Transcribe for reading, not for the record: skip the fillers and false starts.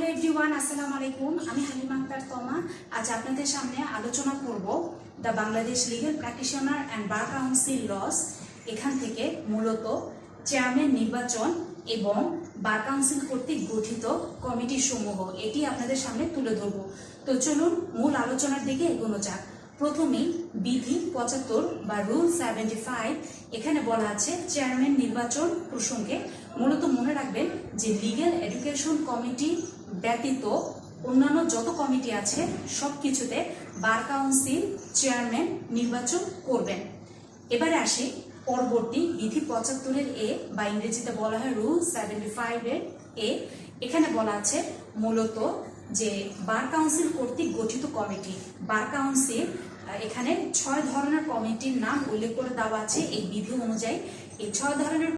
Hello everyone, আসসালামু আলাইকুম। আমি হালিমা আক্তার তমা। আজ আপনাদের সামনে আলোচনা করব the Bangladesh legal practitioner and bar council laws. এখান থেকে মূলত চেয়ারম্যান নির্বাচন এবং বার কাউন্সিল কর্তৃক গঠিত কমিটি সমূহ এটি আপনাদের সামনে তুলে ধরব। তো চলুন মূল আলোচনার দিকে এগোনো যাক। প্রথমেই বিধি ৭৫ বা রুল ৭৫ এখানে বলা আছে চেয়ারম্যান নির্বাচন প্রসঙ্গে মূলত মনে রাখবেন যে লিগ্যাল এডুকেশন কমিটি ব্যতীত অন্যান্য যত কমিটি আছে সব কিছুতে বার কাউন্সিল চেয়ারম্যান নির্বাচন করবেন। এবারে আসি পরবর্তী বিধি ৭৫ এ বা ইংরেজিতে বলা হয় রুল ৭৫ এ। এখানে বলা আছে মূলত যে বার কাউন্সিল কর্তৃক গঠিত কমিটি, বার কাউন্সিল এখানে ৬ ধরনের কমিটির নাম উল্লেখ করে দেওয়া আছে এই বিধি অনুযায়ী। এই ৬ ধরনের